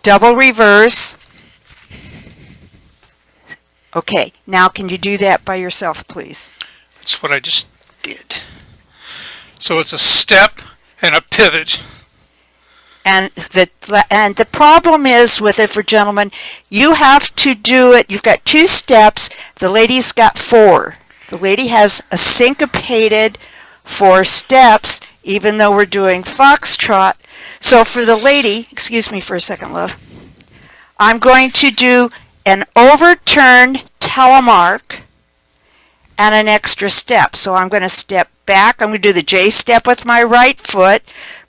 double reverse. Okay, now can you do that by yourself, please? That's what I just did. So it's a step and a pivot. And the problem is with it, for gentlemen, you have to do it. You've got 2 steps. The lady's got 4. The lady has a syncopated 4 steps, even though we're doing foxtrot. So for the lady, excuse me for a second, love, I'm going to do an overturned telemark and an extra step. So I'm going to step back. I'm going to do the J step with my right foot,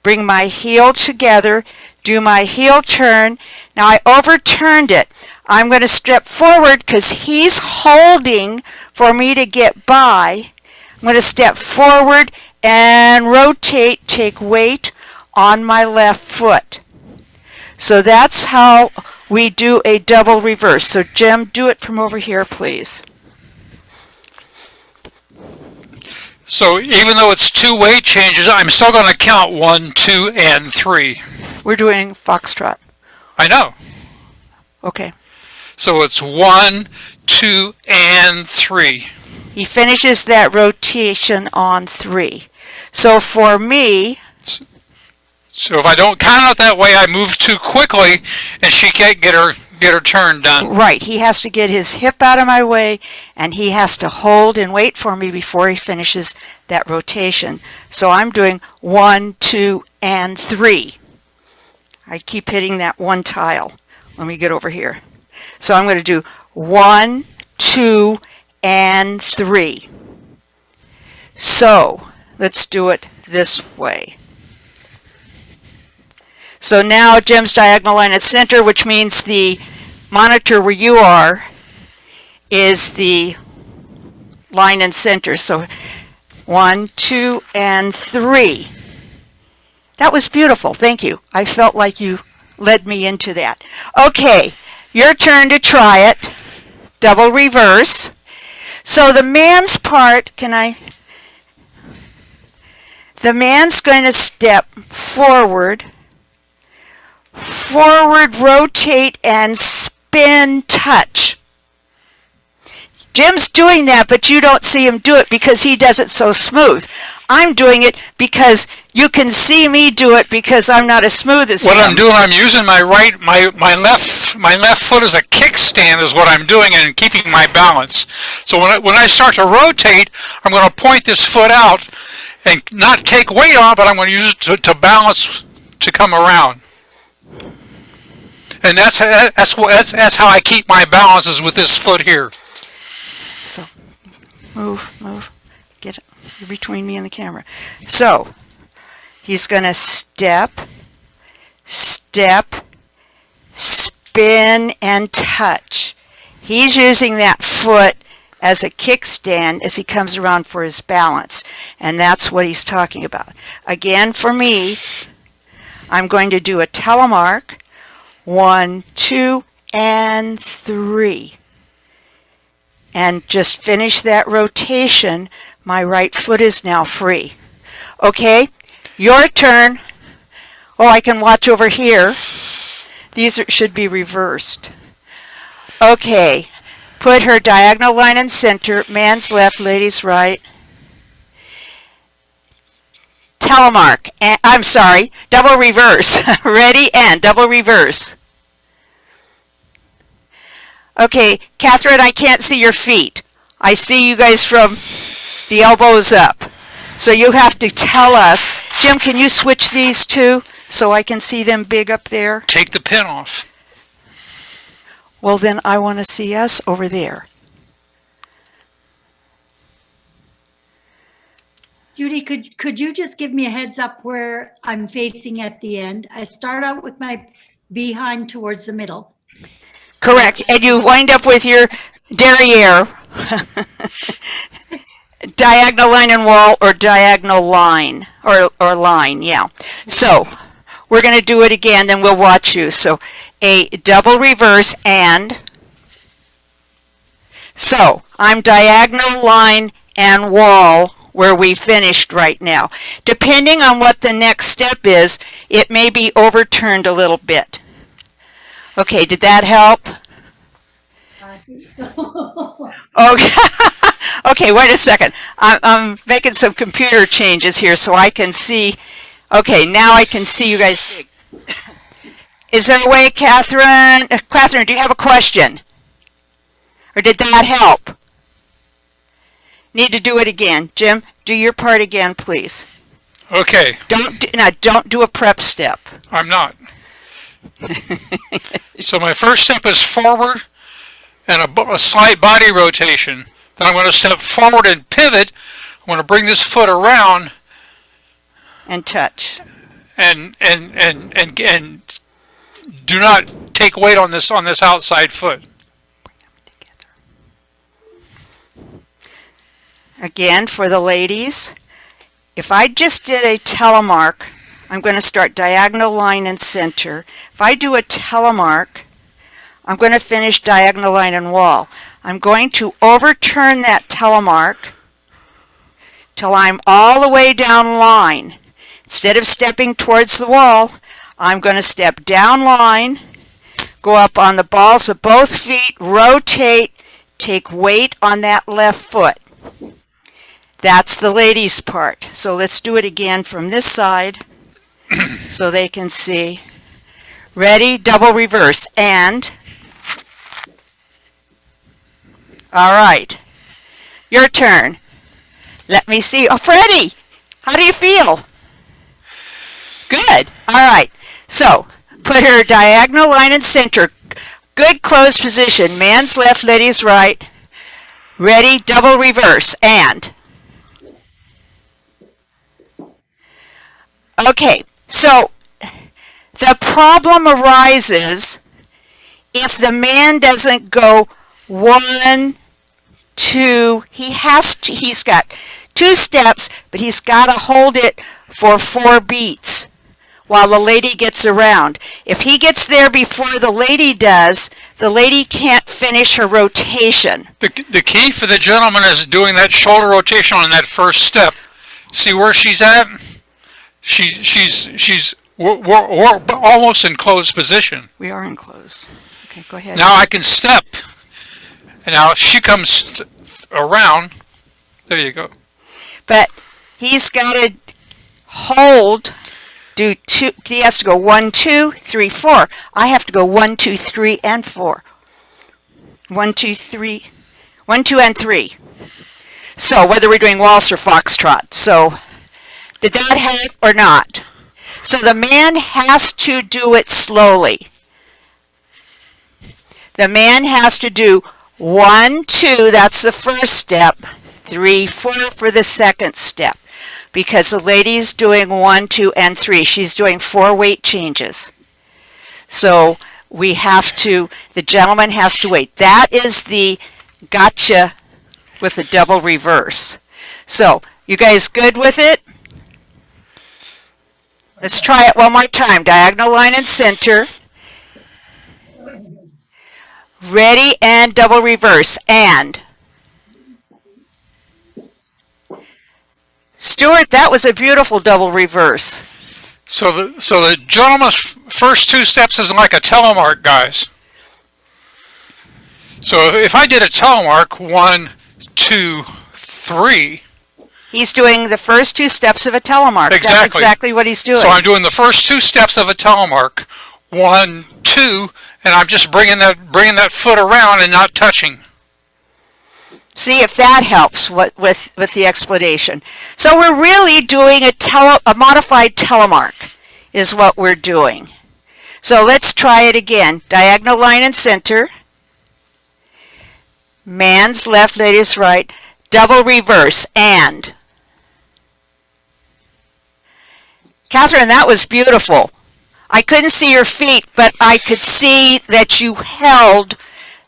bring my heel together, do my heel turn. Now I overturned it. I'm going to step forward because he's holding for me to get by. I'm going to step forward and rotate, take weight on my left foot. So that's how we do a double reverse. So Jim, do it from over here, please. So even though it's 2 weight changes, I'm still going to count 1, 2, and 3. We're doing foxtrot. I know. Okay. So it's 1, 2, and 3. He finishes that rotation on 3. So for me, so if I don't count it that way, I move too quickly, and she can't get her turn done. Right, he has to get his hip out of my way, and he has to hold and wait for me before he finishes that rotation. So I'm doing 1, 2, and 3. I keep hitting that 1 tile. Let me get over here. So I'm going to do 1, 2, and 3. So let's do it this way. So now Jim's diagonal line at center, which means the monitor where you are is the line in center. So 1, 2, and 3. That was beautiful. Thank you. I felt like you led me into that. Okay, your turn to try it. Double reverse. So the man's part, the man's going to step forward, rotate, and spin, touch. Jim's doing that, but you don't see him do it because he does it so smooth. I'm doing it because you can see me do it because I'm not as smooth as him. What I'm doing, I'm using my left foot as a kickstand is what I'm doing, and keeping my balance. So when I start to rotate, I'm going to point this foot out and not take weight on it, but I'm going to use it to balance to come around. And that's how I keep my balance, is with this foot here. So move, get it between me and the camera. So he's going to step, spin, and touch. He's using that foot as a kickstand as he comes around for his balance, and that's what he's talking about. Again, for me, I'm going to do a telemark, 1, 2, and 3. And just finish that rotation. My right foot is now free. Okay, your turn. Oh, I can watch over here. These should be reversed. Okay, put her diagonal line in center, man's left, lady's right. Telemark, I'm sorry, double reverse. Ready, and double reverse. Okay, Catherine, I can't see your feet. I see you guys from the elbows up. So you have to tell us. Jim, can you switch these two so I can see them big up there? Take the pin off. Well, then I want to see us over there. Judy, could you just give me a heads up where I'm facing at the end? I start out with my behind towards the middle. Correct, and you wind up with your derriere. Diagonal line and wall, or diagonal line, or line, yeah. So we're going to do it again, then we'll watch you. So a double reverse, and so I'm diagonal line and wall where we finished right now. Depending on what the next step is, it may be overturned a little bit. Okay, did that help? I think so. Okay. Okay, wait a second. I'm making some computer changes here so I can see. Okay, now I can see you guys dig. Is there a way, Catherine? Catherine, do you have a question? Or did that help? Need to do it again. Jim, do your part again, please. Okay, Don't do a prep step. I'm not. So my first step is forward and a slight body rotation. Then I'm going to step forward and pivot. I'm going to bring this foot around And touch. and do not take weight on this outside foot. Again, for the ladies, if I just did a telemark, I'm going to start diagonal line and center. If I do a telemark, I'm going to finish diagonal line and wall. I'm going to overturn that telemark till I'm all the way down line. Instead of stepping towards the wall, I'm going to step down line, go up on the balls of both feet, rotate, take weight on that left foot. That's the ladies' part. So let's do it again from this side so they can see. Ready? Double reverse. And. All right. Your turn. Let me see. Oh, Freddie, how do you feel? Good. All right. So put her diagonal line and center. Good closed position. Man's left, ladies' right. Ready? Double reverse. And. Okay, so the problem arises if the man doesn't go 1, 2, he's got 2 steps, but he's got to hold it for 4 beats while the lady gets around. If he gets there before the lady does, the lady can't finish her rotation. The key for the gentleman is doing that shoulder rotation on that first step. See where she's at? We're almost in closed position. We are in close. Okay, go ahead. Now I can step, and now she comes around. There you go. But he's got to hold, do 2, he has to go 1, 2, 3, 4. I have to go 1, 2, 3, and 4. 1, 2, 3, 1, 2, and 3. So whether we're doing waltz or foxtrot. So did that help or not? So the man has to do it slowly. The man has to do 1, 2, that's the first step, 3, 4 for the second step. Because the lady's doing 1, 2, and 3. She's doing 4 weight changes. So we have to, the gentleman has to wait. That is the gotcha with the double reverse. So, you guys good with it? Let's try it one more time. Diagonal line and center. Ready and double reverse. And. Stuart, that was a beautiful double reverse. So the gentleman's first 2 steps is like a telemark, guys. So if I did a telemark, 1, 2, 3. He's doing the first 2 steps of a telemark. Exactly. That's exactly what he's doing. So I'm doing the first 2 steps of a telemark, 1, 2, and I'm just bringing that foot around and not touching. See if that helps with the explanation. So we're really doing a modified telemark is what we're doing. So let's try it again. Diagonal line and center. Man's left, lady's right. Double reverse. And. Catherine, that was beautiful. I couldn't see your feet, but I could see that you held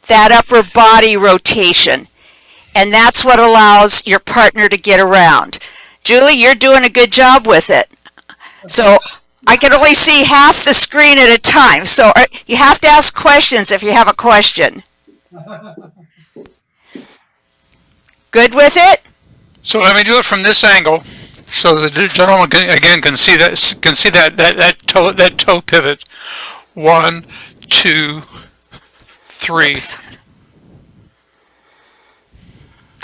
that upper body rotation. And that's what allows your partner to get around. Julie, you're doing a good job with it. So I can only see half the screen at a time. So you have to ask questions if you have a question. Good with it? So let me do it from this angle, so the gentleman can see that toe pivot. 1, 2, 3. Oops.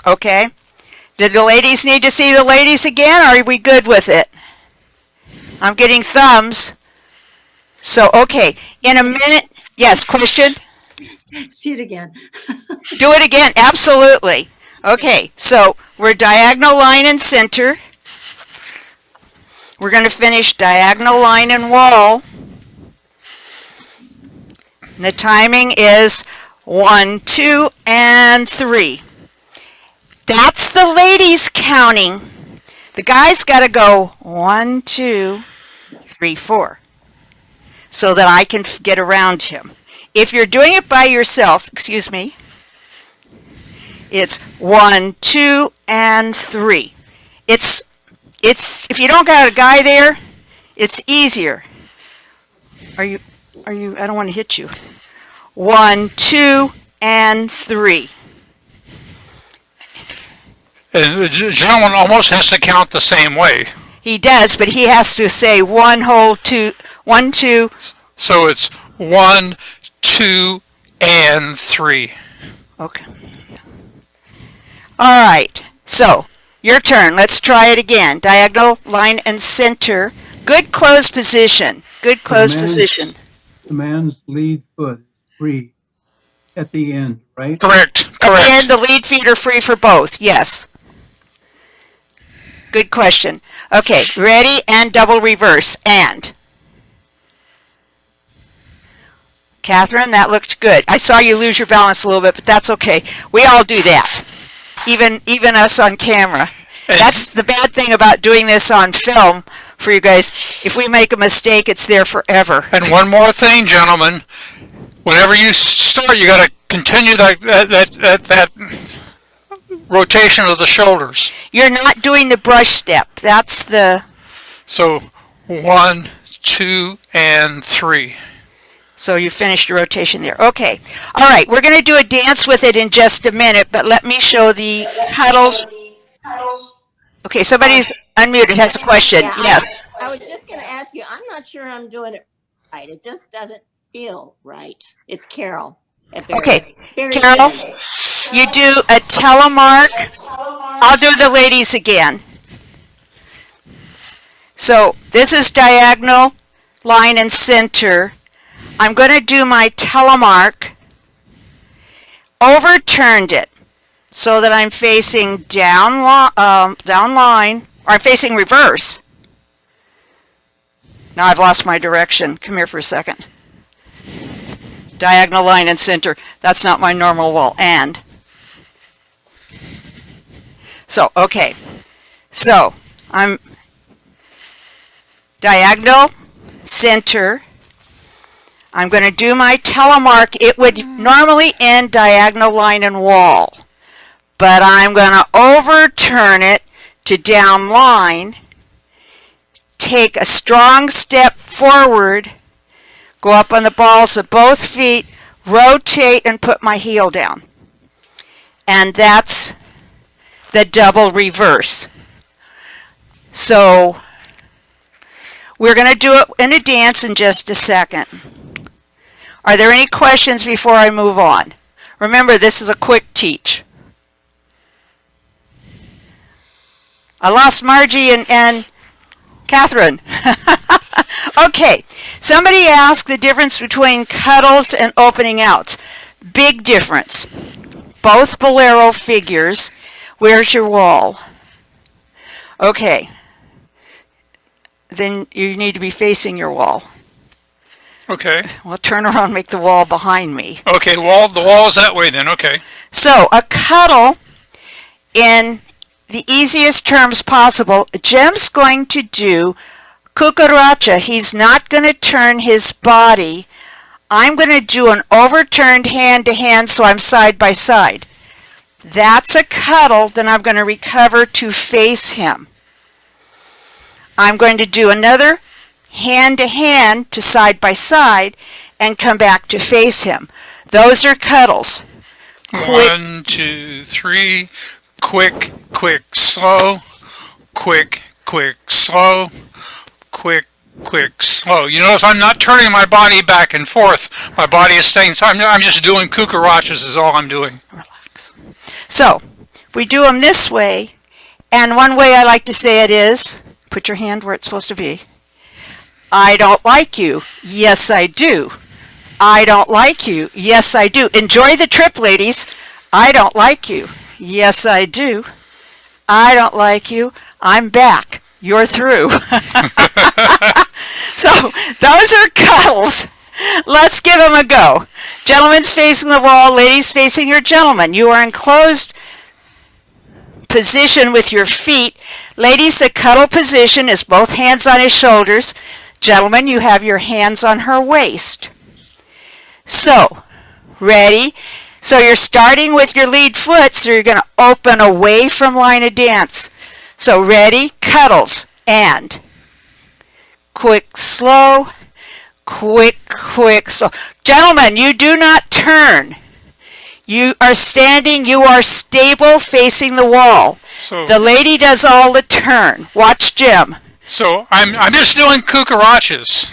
Okay. Did the ladies need to see the ladies again, or are we good with it? I'm getting thumbs. So, okay. In a minute. Yes, question? See it again. Do it again. Absolutely. Okay. So, we're diagonal line and center. We're going to finish diagonal line and wall. And the timing is 1, 2, and 3. That's the ladies counting. The guys got to go 1, 2, 3, 4 so that I can get around him. If you're doing it by yourself, excuse me, it's 1, 2, and 3. It's if you don't got a guy there, it's easier. Are you I don't want to hit you. 1, 2, and 3. And the gentleman almost has to count the same way. He does, but he has to say 1, 2. So it's 1, 2, and 3. Okay. All right. So, your turn. Let's try it again. Diagonal, line, and center. Good closed position. Good closed position. The man's lead foot is free at the end, right? Correct. At the end, Correct. the lead feet are free for both. Yes. Good question. Okay, ready and double reverse. And. Catherine, that looked good. I saw you lose your balance a little bit, but that's okay. We all do that. Even us on camera. That's the bad thing about doing this on film for you guys. If we make a mistake, it's there forever. And one more thing, gentlemen. Whenever you start, you got to continue that rotation of the shoulders. You're not doing the brush step. That's the... So 1, 2, and 3. So you finished your rotation there. Okay. All right. We're going to do a dance with it in just a minute, but let me show the cuddles. Okay. Somebody's unmuted. Has a question. Yeah, Yes. I was just going to ask you, I'm not sure I'm doing it right. It just doesn't feel right. It's Carol. Okay. Very Carol, good. you do a telemark. I'll do the ladies again. So this is diagonal, line, and center. I'm going to do my telemark, overturned it so that I'm facing down line, or I'm facing reverse. Now I've lost my direction. Come here for a second. Diagonal line and center. That's not my normal wall. And. So, okay. So, I'm diagonal, center. I'm going to do my telemark. It would normally end diagonal line and wall, but I'm going to overturn it to down line, take a strong step forward, go up on the balls of both feet, rotate, and put my heel down. And that's the double reverse. So we're going to do it in a dance in just a second. Are there any questions before I move on? Remember, this is a quick teach. I lost Margie and Catherine. Okay, somebody asked the difference between cuddles and opening outs. Big difference. Both bolero figures. Where's your wall? Okay. Then you need to be facing your wall. Okay. Well, turn around, make the wall behind me. Okay, the wall is that way then, okay. So, a cuddle, in the easiest terms possible, Jim's going to do cucaracha. He's not going to turn his body. I'm going to do an overturned hand-to-hand, so I'm side by side. That's a cuddle, then I'm going to recover to face him. I'm going to do another hand-to-hand to side by side and come back to face him. Those are cuddles. Quick. 1, 2, 3. Quick, quick, slow. Quick, quick, slow. Quick, quick, slow. You notice I'm not turning my body back and forth. My body is staying, so I'm just doing cucarachas is all I'm doing. Relax. So, we do them this way, and one way I like to say it is, put your hand where it's supposed to be. I don't like you. Yes, I do. I don't like you. Yes, I do. Enjoy the trip, ladies. I don't like you. Yes, I do. I don't like you. I'm back. You're through. So, those are cuddles. Let's give them a go. Gentlemen's facing the wall, ladies facing your gentleman. You are in closed position with your feet. Ladies, the cuddle position is both hands on his shoulders. Gentlemen, you have your hands on her waist. So, ready? So you're starting with your lead foot, so you're going to open away from line of dance. So ready? Cuddles. And quick, slow, quick, slow. Gentlemen, you do not turn. You are standing, you are stable facing the wall. So The lady does all the turn. Watch Jim. So I'm just doing cucarachas.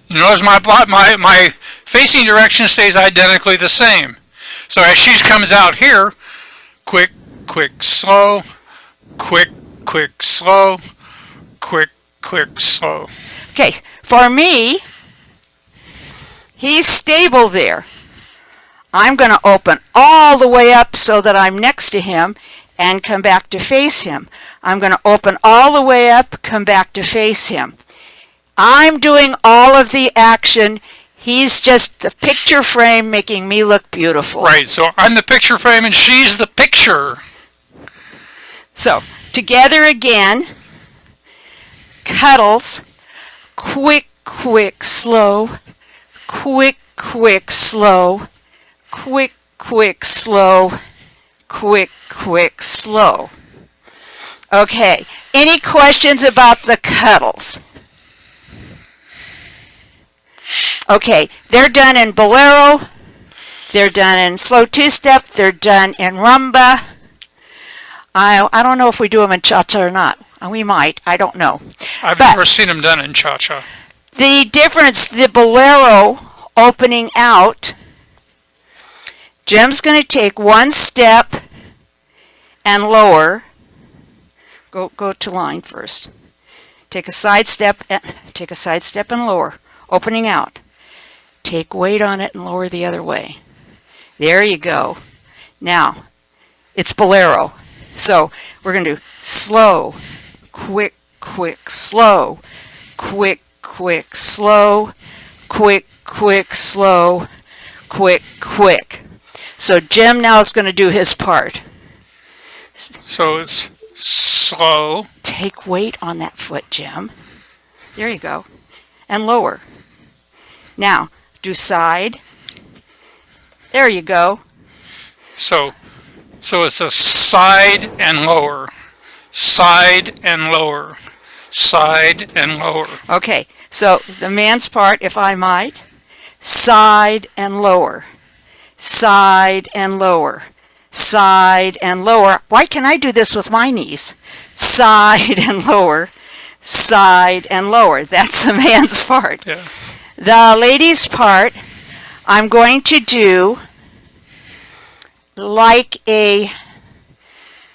You notice my facing direction stays identically the same. So as she comes out here, quick, slow, quick, slow, quick, slow. Okay, for me, he's stable there. I'm going to open all the way up so that I'm next to him and come back to face him. I'm going to open all the way up, come back to face him. I'm doing all of the action. He's just the picture frame making me look beautiful. Right, so I'm the picture frame and she's the picture. So, together again, cuddles, quick, slow, quick, slow, quick, slow, quick, slow. Okay, any questions about the cuddles? Okay, they're done in bolero, they're done in slow two-step, they're done in rumba. I don't know if we do them in cha-cha or not. We might, I don't know. I've But never seen them done in cha-cha. the difference, the bolero opening out, Jim's going to take one step and lower. Go to line first. Take a side step and lower, opening out. Take weight on it and lower the other way. There you go. Now, it's bolero. So we're going to do slow, quick, slow, quick, slow, quick, slow, quick. So Jim now is going to do his part. So it's slow. Take weight on that foot, Jim. There you go. And lower. Now, do side. There you go. So it's a side and lower, side and lower, side and lower. Okay, so the man's part, if I might, side and lower, side and lower, side and lower. Why can I do this with my knees? Side and lower, side and lower. That's the man's part. Yeah. The lady's part, I'm going to do like a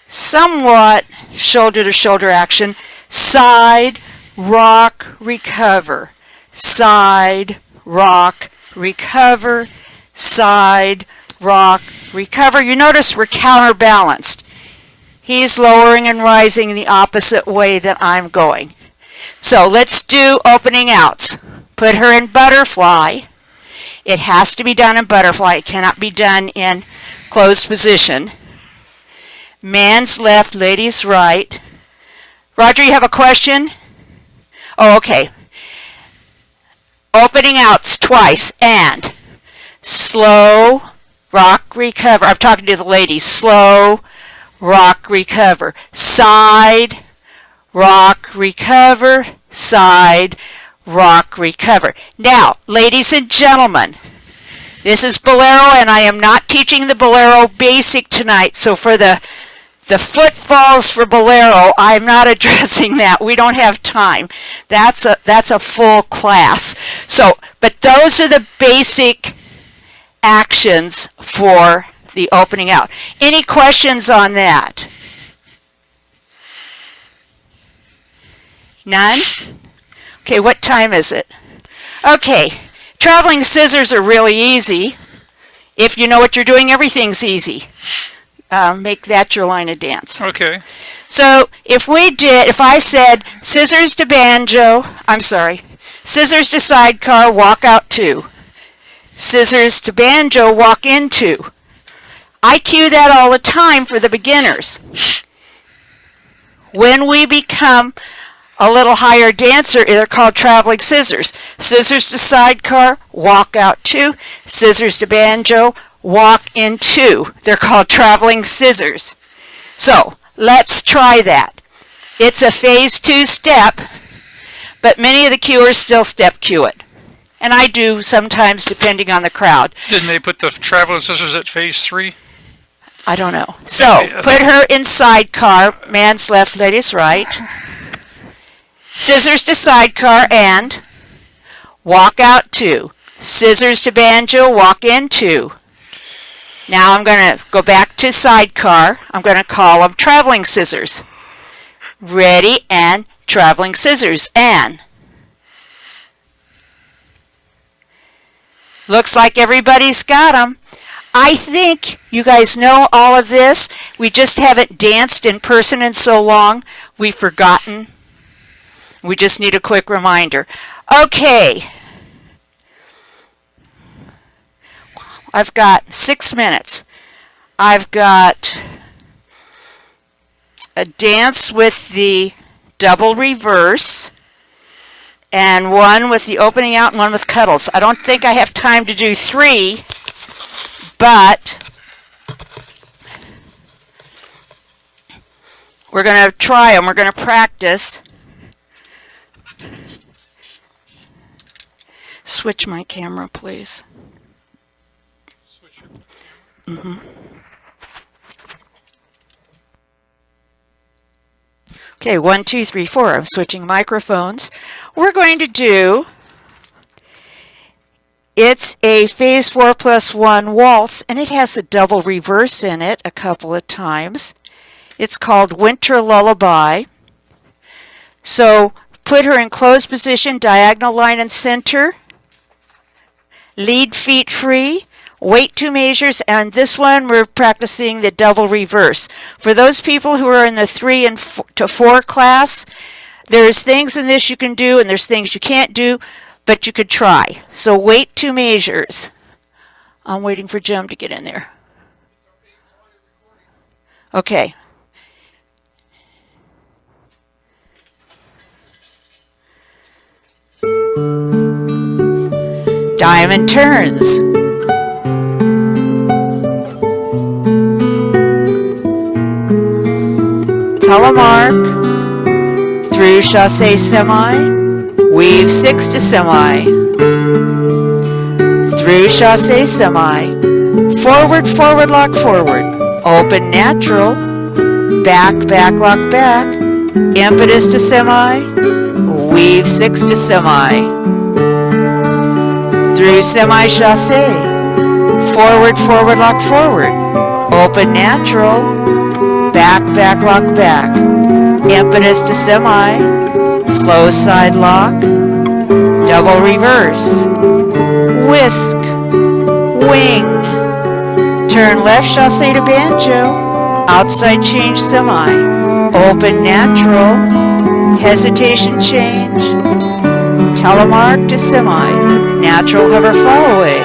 somewhat shoulder-to-shoulder action. Side, rock, recover. Side, rock, recover. Side, rock, recover. You notice we're counterbalanced. He's lowering and rising in the opposite way that I'm going. So let's do opening outs. Put her in butterfly. It has to be done in butterfly. It cannot be done in closed position. Man's left, lady's right. Roger, you have a question? Oh, okay. Opening outs twice and slow, rock, recover. I'm talking to the ladies. Slow, rock, recover. Side, rock, recover. Side, rock, recover. Now, ladies and gentlemen, this is bolero, and I am not teaching the bolero basic tonight. So for the The foot falls for bolero, I'm not addressing that. We don't have time. That's a full class. So, but those are the basic actions for the opening out. Any questions on that? None? Okay, what time is it? Okay, traveling scissors are really easy. If you know what you're doing, everything's easy. Make that your line of dance. Okay. So if I said scissors to banjo, scissors to sidecar, walk out 2. Scissors to banjo, walk in 2. I cue that all the time for the beginners. When we become a little higher dancer, they're called traveling scissors. Scissors to sidecar, walk out 2. Scissors to banjo, walk in 2. They're called traveling scissors. So let's try that. It's a phase 2 step, but many of the cuers still step cue it. And I do sometimes, depending on the crowd. Didn't they put the traveling scissors at phase 3? I don't know. So put her in sidecar, man's left, lady's right. Scissors to sidecar and walk out 2. Scissors to banjo, walk in 2. Now I'm going to go back to sidecar. I'm going to call them traveling scissors. Ready and traveling scissors. And looks like everybody's got them. I think you guys know all of this. We just haven't danced in person in so long. We've forgotten. We just need a quick reminder. Okay. I've got 6 minutes. I've got a dance with the double reverse and one with the opening out and one with cuddles. I don't think I have time to do 3, but we're going to try them. We're going to practice. Switch my camera, please. Okay, 1, 2, 3, 4. I'm switching microphones. We're going to do, it's a phase 4+1 waltz, and it has a double reverse in it a couple of times. It's called Winter Lullaby. So put her in closed position, diagonal line and center. Lead feet free. Wait 2 measures, and this one we're practicing the double reverse. For those people who are in the 3 to 4 class, there's things in this you can do and there's things you can't do, but you could try. So wait 2 measures. I'm waiting for Jim to get in there. Okay. Diamond turns. Telemark, through chassé semi, weave 6 to semi, through chassé semi, forward, forward lock forward, open natural, back, back lock back, impetus to semi, weave 6 to semi, through semi chassé, forward, forward lock forward, open natural, back, back, lock back, impetus to semi, slow side lock, double reverse, whisk, wing, turn left chassé to banjo, outside change semi, open natural, hesitation change, telemark to semi, natural hover fall away,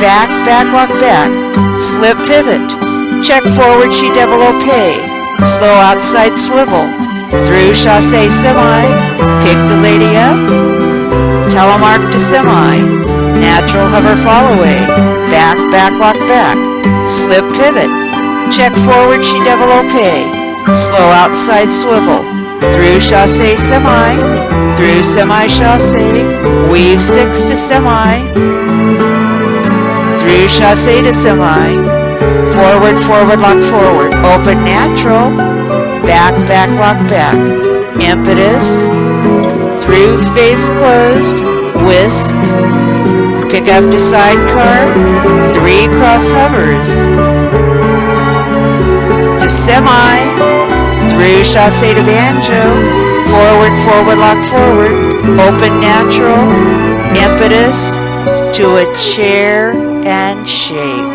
back, back, lock back, slip pivot, check forward, she développé, slow outside swivel, through chassé semi, pick the lady up, telemark to semi, natural hover fall away, back, back, lock back, slip pivot, check forward, she développé, slow outside swivel, through chassé semi, through semi chassé, weave 6 to semi, through chassé to semi, forward, forward, lock forward, open natural, back, back, lock back, impetus, through face closed, whisk, pick up to sidecar, 3 cross hovers, to semi, through chasse to banjo, forward, forward, lock forward, open natural, impetus, to a chair and shape.